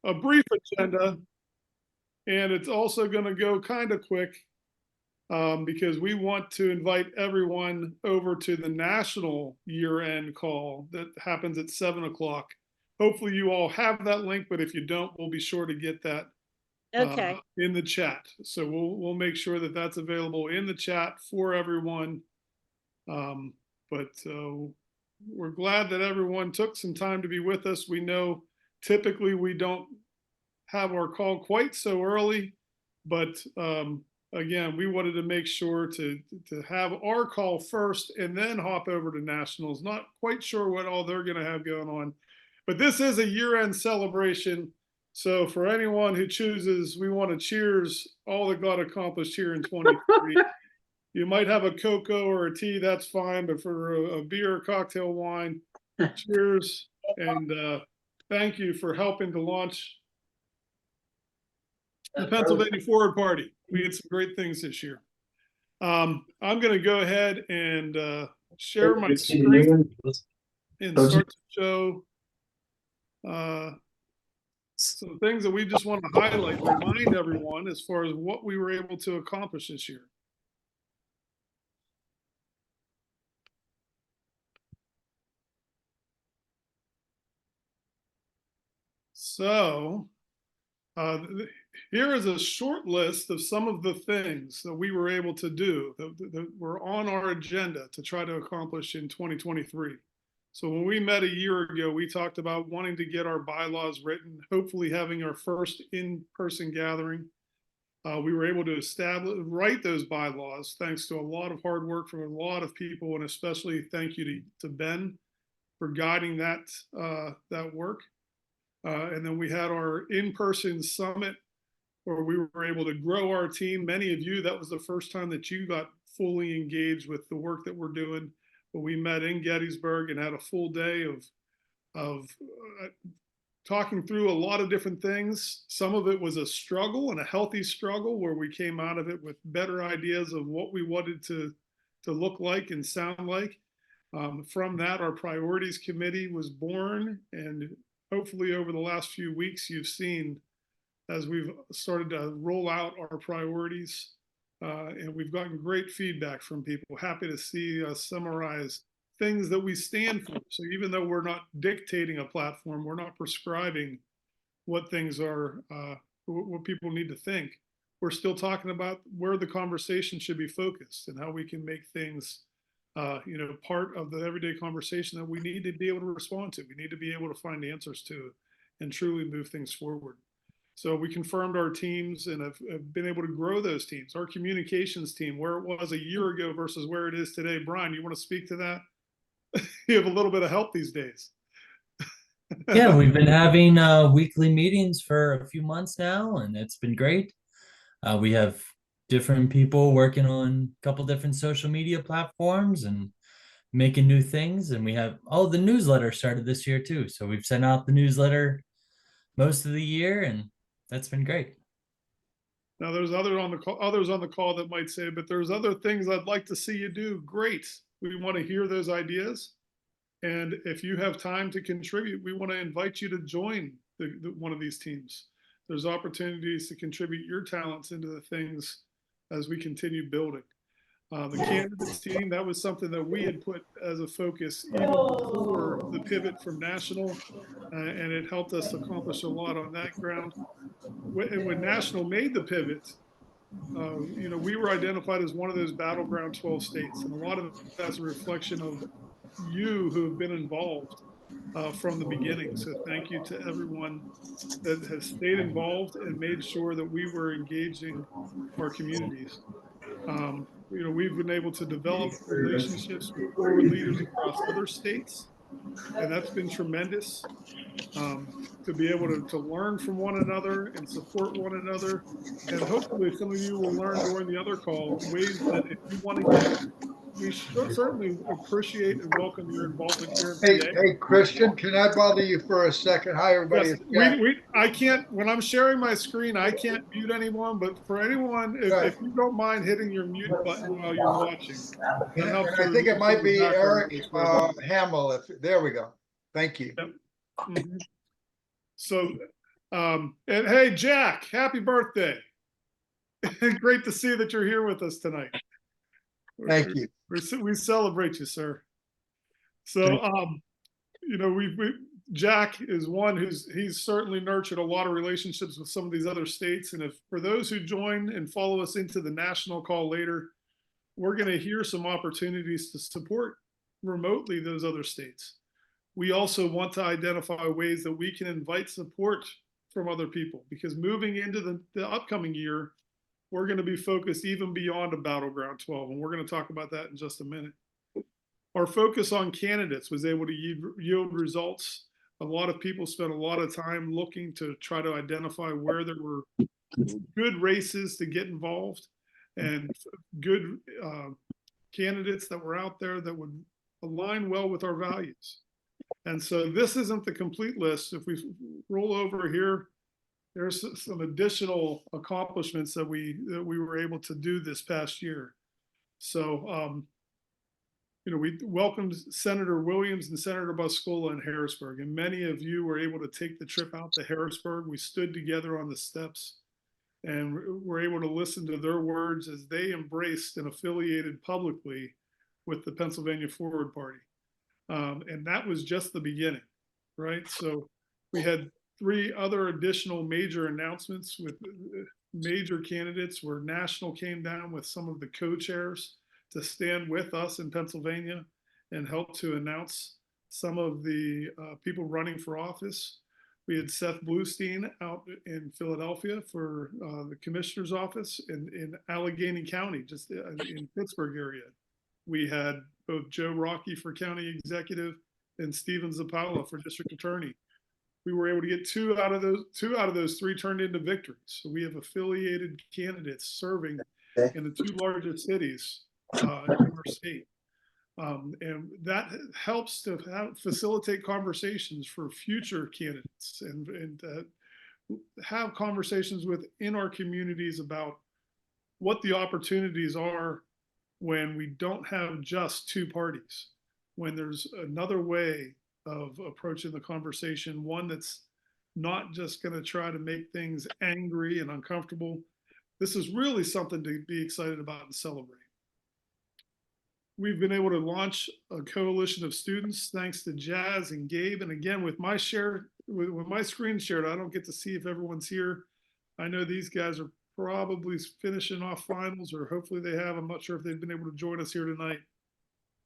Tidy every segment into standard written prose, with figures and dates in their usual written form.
a brief agenda, and it's also going to go kind of quick because we want to invite everyone over to the national year-end call that happens at 7 o'clock. Hopefully you all have that link, but if you don't, we'll be sure to get that Okay. in the chat. So we'll make sure that that's available in the chat for everyone. But we're glad that everyone took some time to be with us. We know typically we don't have our call quite so early, but again, we wanted to make sure to have our call first and then hop over to nationals. Not quite sure what all they're going to have going on, but this is a year-end celebration. So for anyone who chooses, we want to cheers all that got accomplished here in 23. You might have a cocoa or a tea, that's fine, but for a beer, cocktail, wine, cheers, and thank you for helping to launch the Pennsylvania Forward Party. We did some great things this year. I'm going to go ahead and share my screen and start to show some things that we just want to highlight, remind everyone as far as what we were able to accomplish this year. So here is a short list of some of the things that we were able to do that were on our agenda to try to accomplish in 2023. So when we met a year ago, we talked about wanting to get our bylaws written, hopefully having our first in-person gathering. We were able to write those bylaws thanks to a lot of hard work from a lot of people, and especially thank you to Ben for guiding that work. And then we had our in-person summit where we were able to grow our team. Many of you, that was the first time that you got fully engaged with the work that we're doing. But we met in Gettysburg and had a full day of talking through a lot of different things. Some of it was a struggle and a healthy struggle where we came out of it with better ideas of what we wanted to look like and sound like. From that, our priorities committee was born, and hopefully over the last few weeks, you've seen as we've started to roll out our priorities, and we've gotten great feedback from people. Happy to see us summarize things that we stand for. So even though we're not dictating a platform, we're not prescribing what things are, what people need to think. We're still talking about where the conversation should be focused and how we can make things part of the everyday conversation that we need to be able to respond to. We need to be able to find answers to and truly move things forward. So we confirmed our teams and have been able to grow those teams. Our communications team, where it was a year ago versus where it is today. Brian, you want to speak to that? You have a little bit of help these days. Yeah, we've been having weekly meetings for a few months now, and it's been great. We have different people working on a couple different social media platforms and making new things. And we have the newsletter started this year too. So we've sent out the newsletter most of the year, and that's been great. Now there's others on the call that might say, but there's other things I'd like to see you do. Great. We want to hear those ideas. And if you have time to contribute, we want to invite you to join one of these teams. There's opportunities to contribute your talents into the things as we continue building. The candidates team, that was something that we had put as a focus even before the pivot from national, and it helped us accomplish a lot on that ground. When national made the pivot, we were identified as one of those battleground 12 states, and a lot of that's a reflection of you who have been involved from the beginning. So thank you to everyone that has stayed involved and made sure that we were engaging our communities. We've been able to develop relationships with forward leaders across other states, and that's been tremendous. To be able to learn from one another and support one another. And hopefully some of you will learn during the other call ways that if you want to get, we certainly appreciate and welcome your involvement here in PA. Hey, Christian, can I bother you for a second? Hi, everybody. Yes, I can't, when I'm sharing my screen, I can't mute anyone, but for anyone, if you don't mind hitting your mute button while you're watching. And I think it might be Eric Hamill. There we go. Thank you. Yep. Mm-hmm. So And hey, Jack, happy birthday. Great to see that you're here with us tonight. Thank you. We celebrate you, sir. So, Jack is one he's certainly nurtured a lot of relationships with some of these other states. And if for those who join and follow us into the national call later, we're going to hear some opportunities to support remotely those other states. We also want to identify ways that we can invite support from other people, because moving into the upcoming year, we're going to be focused even beyond a Battleground 12. And we're going to talk about that in just a minute. Our focus on candidates was able to yield results. A lot of people spent a lot of time looking to try to identify where there were good races to get involved and good candidates that were out there that would align well with our values. And so this isn't the complete list. If we roll over here, there's some additional accomplishments that we were able to do this past year. So, we welcomed Senator Williams and Senator Buscola in Harrisburg, and many of you were able to take the trip out to Harrisburg. We stood together on the steps and were able to listen to their words as they embraced and affiliated publicly with the Pennsylvania Forward Party. And that was just the beginning, right? So we had 3 other additional major announcements with major candidates where National came down with some of the co-chairs to stand with us in Pennsylvania and help to announce some of the people running for office. We had Seth Bluestein out in Philadelphia for the commissioner's office in Allegheny County, just in Pittsburgh area. We had both Joe Rocky for county executive and Steven Zappala for district attorney. We were able to get two out of those 3 turned into victories. So we have affiliated candidates serving in the 2 largest cities in our state. And that helps to facilitate conversations for future candidates and have conversations within our communities about what the opportunities are when we don't have just 2 parties, when there's another way of approaching the conversation, one that's not just going to try to make things angry and uncomfortable. This is really something to be excited about and celebrate. We've been able to launch a coalition of students thanks to Jazz and Gabe. And again, with my screen shared, I don't get to see if everyone's here. I know these guys are probably finishing off finals, or hopefully they have. I'm not sure if they've been able to join us here tonight.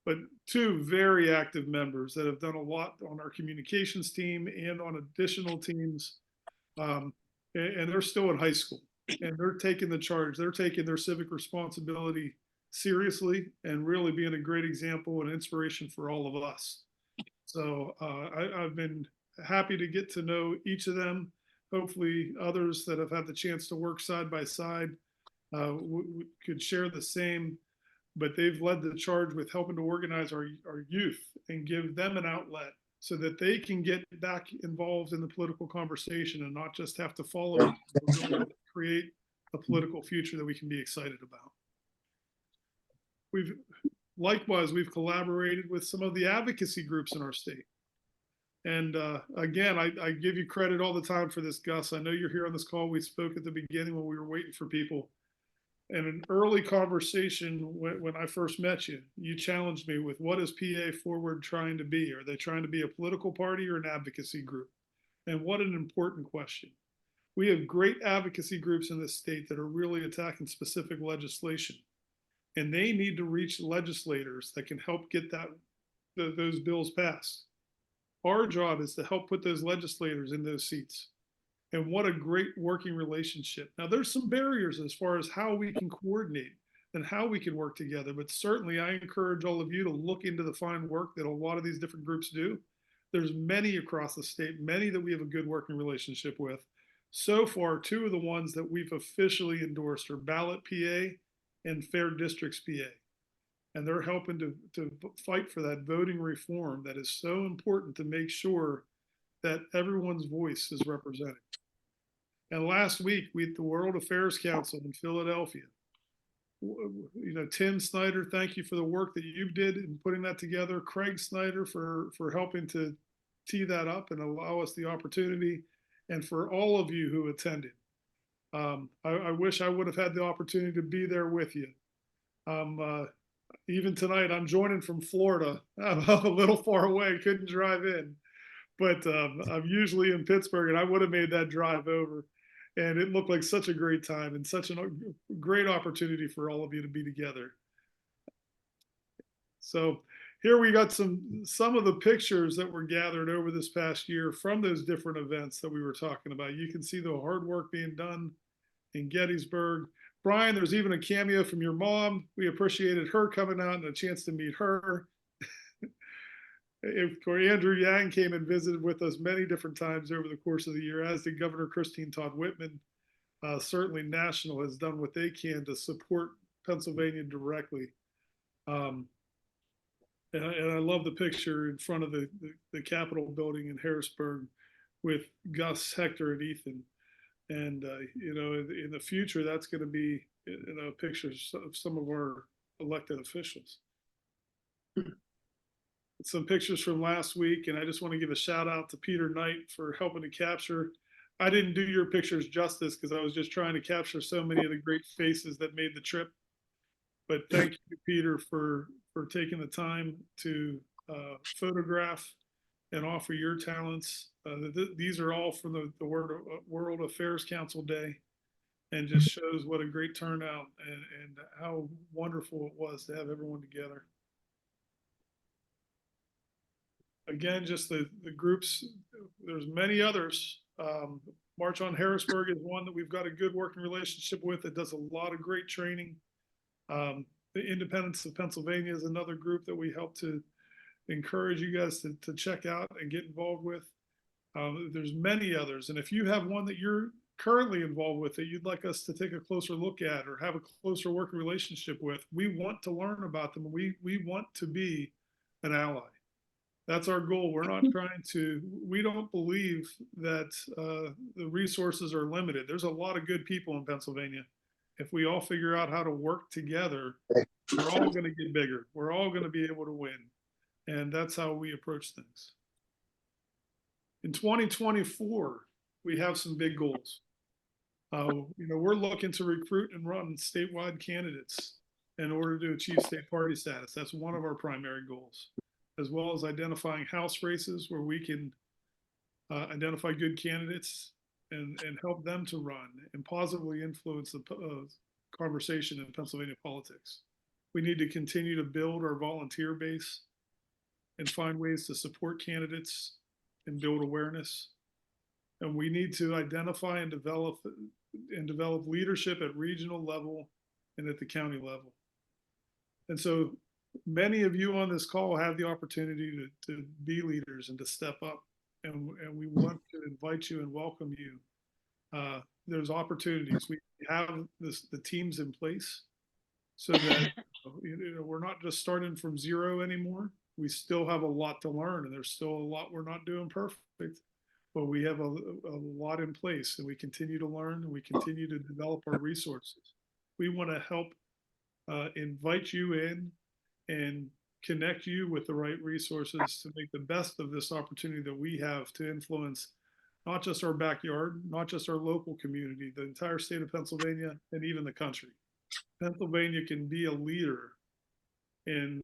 But 2 very active members that have done a lot on our communications team and on additional teams. And they're still in high school, and they're taking the charge. They're taking their civic responsibility seriously and really being a great example and inspiration for all of us. So I've been happy to get to know each of them. Hopefully others that have had the chance to work side by side could share the same, but they've led the charge with helping to organize our youth and give them an outlet so that they can get back involved in the political conversation and not just have to follow it, but really create a political future that we can be excited about. We've collaborated with some of the advocacy groups in our state. And again, I give you credit all the time for this, Gus. I know you're here on this call. We spoke at the beginning when we were waiting for people. And an early conversation when I first met you, you challenged me with, what is PA Forward trying to be? Are they trying to be a political party or an advocacy group? And what an important question. We have great advocacy groups in this state that are really attacking specific legislation. And they need to reach legislators that can help get those bills passed. Our job is to help put those legislators in those seats. And what a great working relationship. Now, there's some barriers as far as how we can coordinate and how we can work together, but certainly I encourage all of you to look into the fine work that a lot of these different groups do. There's many across the state, many that we have a good working relationship with. So far, 2 of the ones that we've officially endorsed are Ballot PA and Fair Districts PA. And they're helping to fight for that voting reform that is so important to make sure that everyone's voice is represented. And last week, we at the World Affairs Council in Philadelphia, Tim Snyder, thank you for the work that you did in putting that together. Craig Snyder for helping to tee that up and allow us the opportunity. and for all of you who attended. I wish I would have had the opportunity to be there with you. Even tonight, I'm joining from Florida. I'm a little far away, couldn't drive in, but I'm usually in Pittsburgh, and I would have made that drive over. And it looked like such a great time and such a great opportunity for all of you to be together. So here we got some of the pictures that were gathered over this past year from those different events that we were talking about. You can see the hard work being done in Gettysburg. Brian, there's even a cameo from your mom. We appreciated her coming out and a chance to meet her. Andrew Yang came and visited with us many different times over the course of the year, as did Governor Christine Todd Whitman. Certainly National has done what they can to support Pennsylvania directly. And I love the picture in front of the Capitol building in Harrisburg with Gus, Hector, and Ethan. And, in the future, that's going to be, pictures of some of our elected officials. Some pictures from last week, and I just want to give a shout out to Peter Knight for helping to capture. I didn't do your pictures justice because I was just trying to capture so many of the great faces that made the trip. But thank you, Peter, for taking the time to photograph and offer your talents. These are all from the World Affairs Council Day, and just shows what a great turnout and how wonderful it was to have everyone together. Again, just the groups, there's many others. March on Harrisburg is one that we've got a good working relationship with. It does a lot of great training. The Independence of Pennsylvania is another group that we help to encourage you guys to check out and get involved with. There's many others. And if you have one that you're currently involved with that you'd like us to take a closer look at or have a closer working relationship with, we want to learn about them. We want to be an ally. That's our goal. We're not trying to, we don't believe that the resources are limited. There's a lot of good people in Pennsylvania. If we all figure out how to work together, we're all going to get bigger. We're all going to be able to win. And that's how we approach things. In 2024, we have some big goals. We're looking to recruit and run statewide candidates in order to achieve state party status. That's one of our primary goals, as well as identifying House races where we can identify good candidates and help them to run and positively influence the conversation in Pennsylvania politics. We need to continue to build our volunteer base and find ways to support candidates and build awareness. And we need to identify and develop leadership at regional level and at the county level. And so many of you on this call have the opportunity to be leaders and to step up. And we want to invite you and welcome you. There's opportunities. We have the teams in place so that we're not just starting from zero anymore. We still have a lot to learn, and there's still a lot we're not doing perfect, but we have a lot in place, and we continue to learn and we continue to develop our resources. We want to help invite you in and connect you with the right resources to make the best of this opportunity that we have to influence not just our backyard, not just our local community, the entire state of Pennsylvania, and even the country. Pennsylvania can be a leader in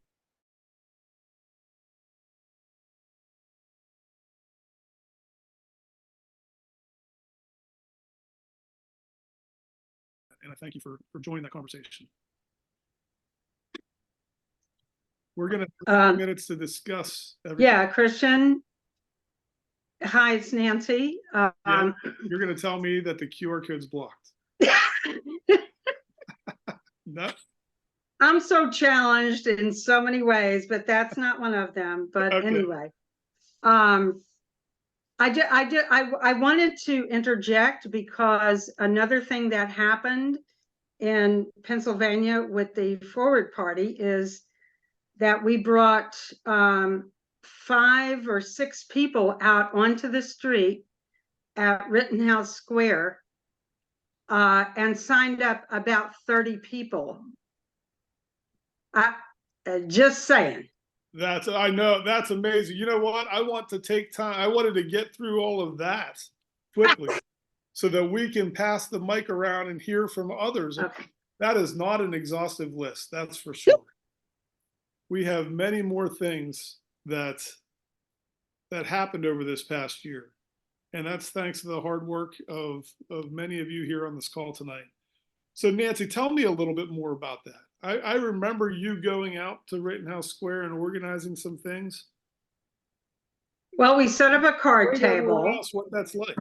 and I thank you for joining that conversation. We're going to have minutes to discuss everything. Yeah, Christian. Hi, it's Nancy. You're going to tell me that the QR code's blocked. No. I'm so challenged in so many ways, but that's not one of them. But Okay. Anyway, I wanted to interject because another thing that happened in Pennsylvania with the Forward Party is that we brought 5 or 6 people out onto the street at Rittenhouse Square and signed up about 30 people. Just saying. I know, that's amazing. You know what? I want to take time. I wanted to get through all of that quickly so that we can pass the mic around and hear from others. Okay. That is not an exhaustive list, that's for sure. We have many more things that happened over this past year. And that's thanks to the hard work of many of you here on this call tonight. So Nancy, tell me a little bit more about that. I remember you going out to Rittenhouse Square and organizing some things. Well, we set up a card Tell everyone table. else what that's like.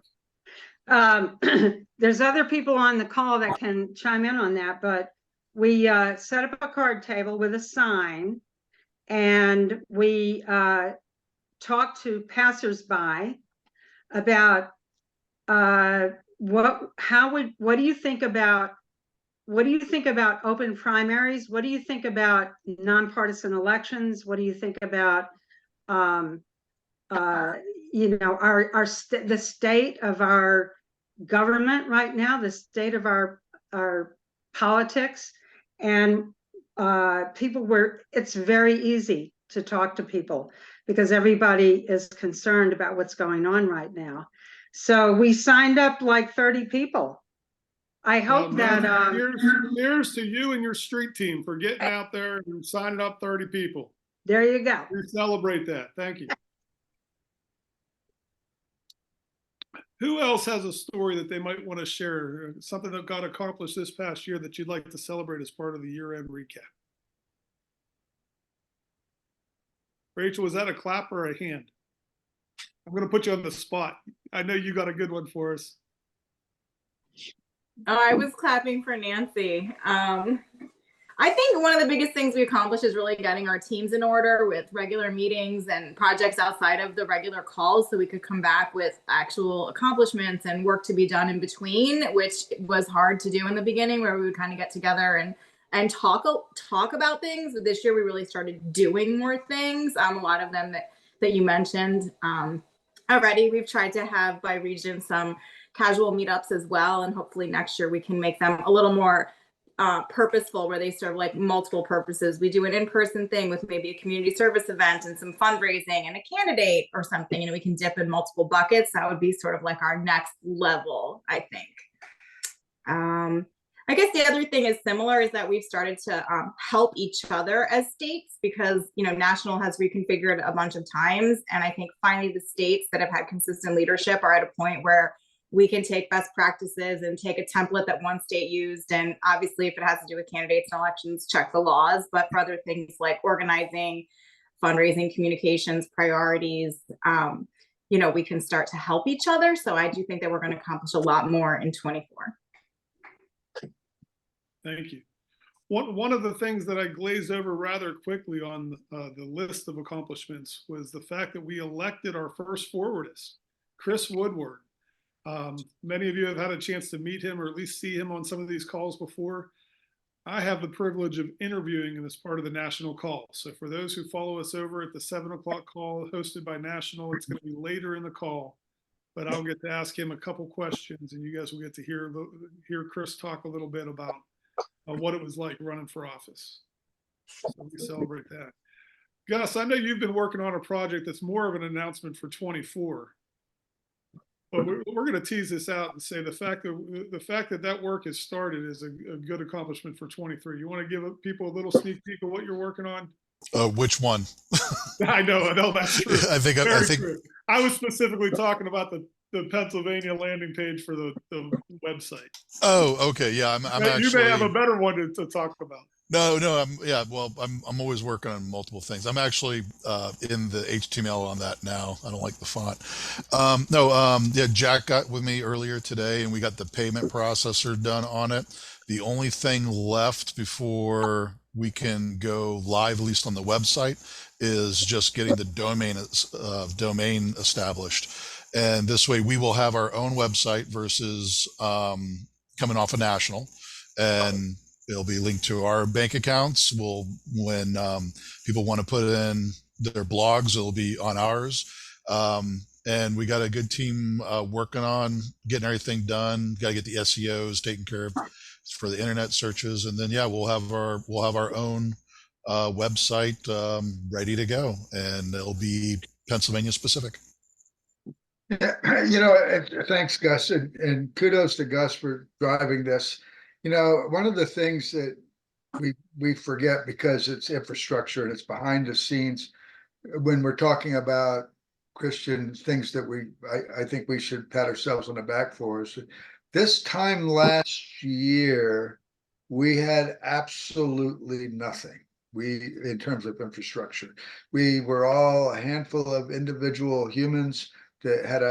There's other people on the call that can chime in on that, but we set up a card table with a sign, and we talked to passersby about what do you think about open primaries? What do you think about nonpartisan elections? What do you think about the state of our government right now, the state of our politics? And it's very easy to talk to people because everybody is concerned about what's going on right now. So we signed up like 30 people. I hope that here's to you and your street team for getting out there and signing up 30 people. There you go. We celebrate that. Thank you. Who else has a story that they might want to share? Something that got accomplished this past year that you'd like to celebrate as part of the year-end recap? Rachel, was that a clap or a hand? I'm going to put you on the spot. I know you got a good one for us. Oh, I was clapping for Nancy. I think one of the biggest things we accomplished is really getting our teams in order with regular meetings and projects outside of the regular calls so we could come back with actual accomplishments and work to be done in between, which was hard to do in the beginning, where we would kind of get together and talk about things. But this year we really started doing more things. A lot of them that you mentioned already. We've tried to have by region some casual meetups as well, and hopefully next year we can make them a little more purposeful, where they serve like multiple purposes. We do an in-person thing with maybe a community service event and some fundraising and a candidate or something, and we can dip in multiple buckets. That would be sort of like our next level, I think. I guess the other thing is similar is that we've started to help each other as states, because national has reconfigured a bunch of times, and I think finally the states that have had consistent leadership are at a point where we can take best practices and take a template that one state used. And obviously, if it has to do with candidates and elections, check the laws. But for other things like organizing, fundraising, communications, priorities, we can start to help each other. So I do think that we're going to accomplish a lot more in 24. Thank you. One of the things that I glazed over rather quickly on the list of accomplishments was the fact that we elected our first forwardist, Chris Woodward. Many of you have had a chance to meet him or at least see him on some of these calls before. I have the privilege of interviewing him as part of the national call. So for those who follow us over at the 7 o'clock call hosted by National, it's going to be later in the call, but I'll get to ask him a couple questions, and you guys will get to hear Chris talk a little bit about what it was like running for office. So we celebrate that. Gus, I know you've been working on a project that's more of an announcement for 24. But we're going to tease this out and say the fact that work has started is a good accomplishment for 23. You want to give people a little sneak peek of what you're working on? Which one? I know that's true. I think True. I was specifically talking about the Pennsylvania landing page for the website. Oh, okay, yeah. I'm actually. You may have a better one to talk about. No. I'm always working on multiple things. I'm actually in the HTML on that now. I don't like the font. Jack got with me earlier today, and we got the payment processor done on it. The only thing left before we can go live, at least on the website, is just getting the domain established. And this way we will have our own website versus coming off of national, and it'll be linked to our bank accounts. When people want to put in their blogs, it'll be on ours. And we got a good team working on getting everything done. Got to get the SEOs taken care of for the internet searches, and then we'll have our own website ready to go, and it'll be Pennsylvania specific. Thanks, Gus, and kudos to Gus for driving this. One of the things that we forget because it's infrastructure and it's behind the scenes when we're talking about Christian things that I think we should pat ourselves on the back for is this time last year, we had absolutely nothing. In terms of infrastructure, we were all a handful of individual humans that had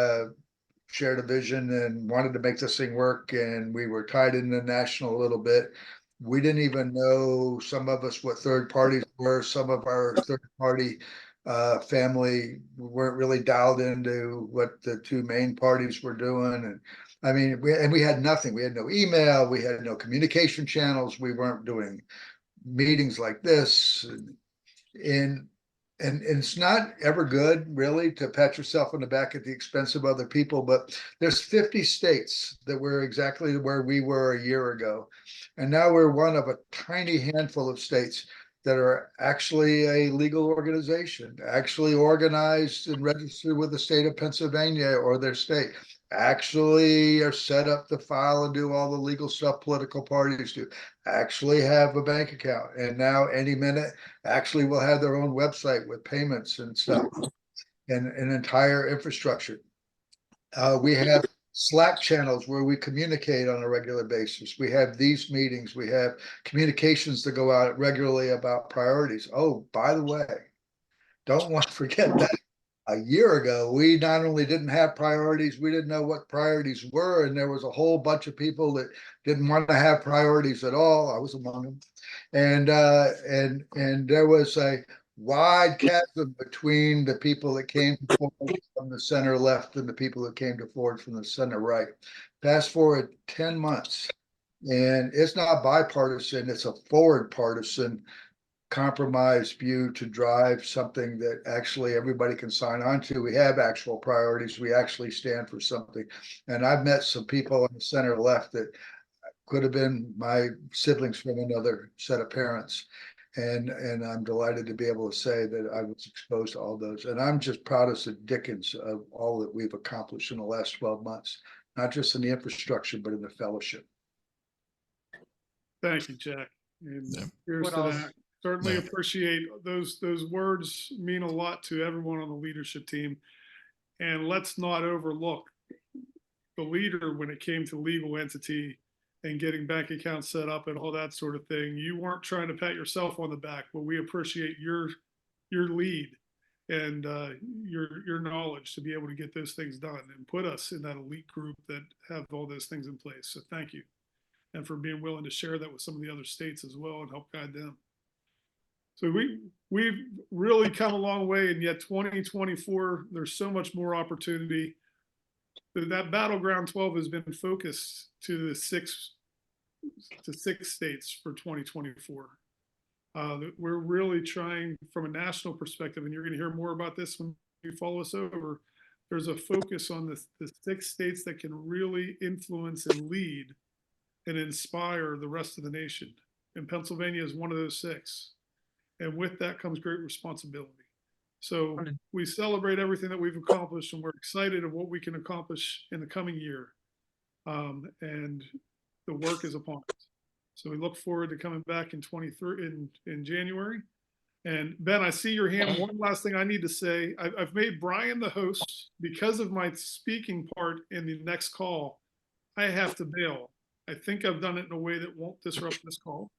shared a vision and wanted to make this thing work. And we were tied into national a little bit. We didn't even know, some of us, what third parties were. Some of our third party family weren't really dialed into what the two main parties were doing. And I mean, we had nothing. We had no email. We had no communication channels. We weren't doing meetings like this. And it's not ever good, really, to pat yourself on the back at the expense of other people. But there's 50 states that were exactly where we were a year ago. And now we're one of a tiny handful of states that are actually a legal organization, actually organized and registered with the state of Pennsylvania or their state, actually are set up to file and do all the legal stuff political parties do, actually have a bank account. And now any minute actually will have their own website with payments and stuff and an entire infrastructure. We have Slack channels where we communicate on a regular basis. We have these meetings. We have communications that go out regularly about priorities. Oh, by the way, don't want to forget that a year ago, we not only didn't have priorities, we didn't know what priorities were. And there was a whole bunch of people that didn't want to have priorities at all. I was among them. And there was a wide chasm between the people that came forward from the center left and the people that came forward from the center right. Fast forward 10 months, and it's not bipartisan, it's a forward partisan compromise view to drive something that actually everybody can sign on to. We have actual priorities. We actually stand for something. And I've met some people on the center left that could have been my siblings from another set of parents. And I'm delighted to be able to say that I was exposed to all those. And I'm just proud as the dickens of all that we've accomplished in the last 12 months, not just in the infrastructure, but in the fellowship. Thank you, Jack. And Yeah. here's What to else? that. Certainly Yeah. appreciate those words mean a lot to everyone on the leadership team. And let's not overlook the leader when it came to legal entity and getting bank accounts set up and all that sort of thing. You weren't trying to pat yourself on the back, but we appreciate your lead and your knowledge to be able to get those things done and put us in that elite group that have all those things in place. So thank you. And for being willing to share that with some of the other states as well and help guide them. So we've really come a long way, and yet 2024, there's so much more opportunity. That Battleground 12 has been focused to six states for 2024. We're really trying from a national perspective, and you're going to hear more about this when you follow us over. There's a focus on the 6 states that can really influence and lead and inspire the rest of the nation. And Pennsylvania is one of those 6. And with that comes great responsibility. So we celebrate everything that we've accomplished, and we're excited of what we can accomplish in the coming year. And the work is upon us. So we look forward to coming back in 23 in January. And Ben, I see your hand. One last thing I need to say. I've made Brian the host because of my speaking part in the next call. I have to bail. I think I've done it in a way that won't disrupt this call.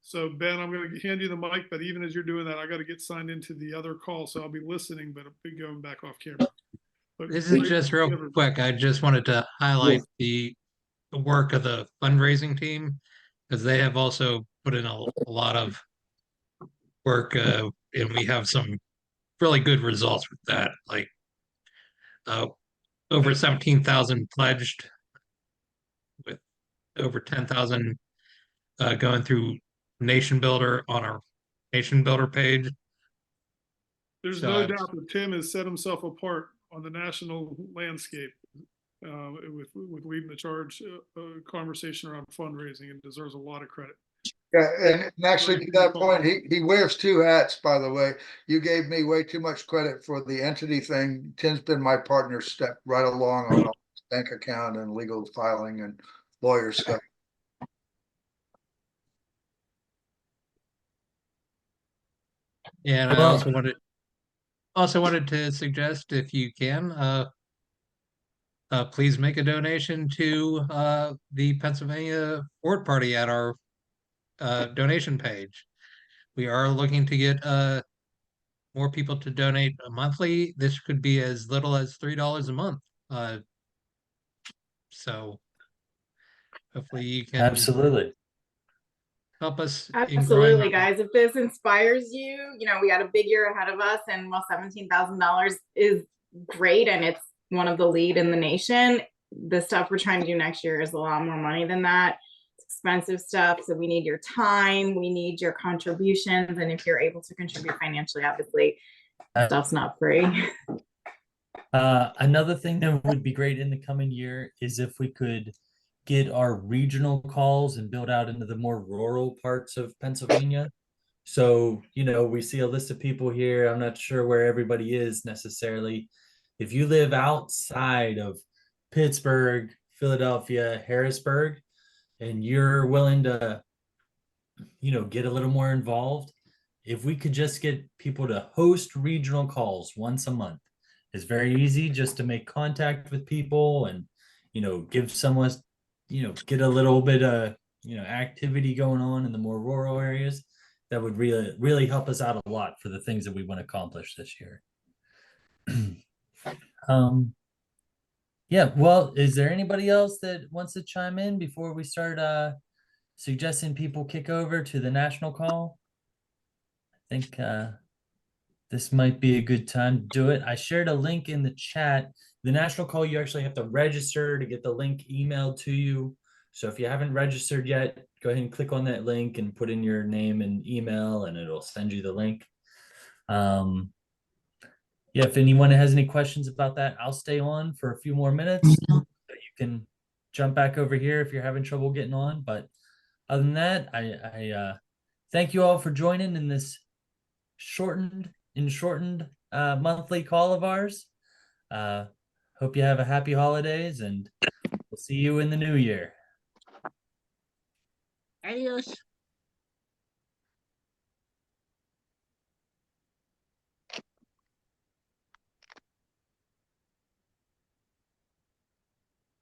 So Ben, I'm going to hand you the mic, but even as you're doing that, I got to get signed into the other call. So I'll be listening, but I'll be going back off camera. But this is just real quick. I just wanted to highlight the work of the fundraising team, because they have also put in a lot of work, and we have some really good results with that. Like over 17,000 pledged, with over 10,000 going through Nation Builder on our Nation Builder page. There's no doubt that Tim has set himself apart on the national landscape with leading the charge conversation around fundraising, and deserves a lot of credit. Yeah, and actually to that point, he wears two hats, by the way. You gave me way too much credit for the entity thing. Tim's been my partner step right along on all bank account and legal filing and lawyer stuff. And I Well- also wanted to suggest if you can, please make a donation to the Pennsylvania Ford Party at our donation page. We are looking to get more people to donate monthly. This could be as little as $3 a month. So hopefully you can Absolutely. help us in growing Absolutely, our- guys. If this inspires you, we got a big year ahead of us, and while $17,000 is great and it's one of the lead in the nation, the stuff we're trying to do next year is a lot more money than that. It's expensive stuff. So we need your time, we need your contributions. And if you're able to contribute financially, obviously, stuff's not free. Another thing that would be great in the coming year is if we could get our regional calls and build out into the more rural parts of Pennsylvania. So, we see a list of people here. I'm not sure where everybody is necessarily. If you live outside of Pittsburgh, Philadelphia, Harrisburg, and you're willing to, get a little more involved, if we could just get people to host regional calls once a month, it's very easy just to make contact with people and, give someone, get a little bit of, activity going on in the more rural areas. That would really, really help us out a lot for the things that we want to accomplish this year. Yeah, well, is there anybody else that wants to chime in before we start suggesting people kick over to the national call? I think this might be a good time to do it. I shared a link in the chat. The national call, you actually have to register to get the link emailed to you. So if you haven't registered yet, go ahead and click on that link and put in your name and email, and it'll send you the link. Yeah, if anyone has any questions about that, I'll stay on for a few more minutes. So you can jump back over here if you're having trouble getting on. But other than that, I thank you all for joining in this shortened monthly call of ours. Hope you have a happy holidays, and we'll see you in the new year. Adios.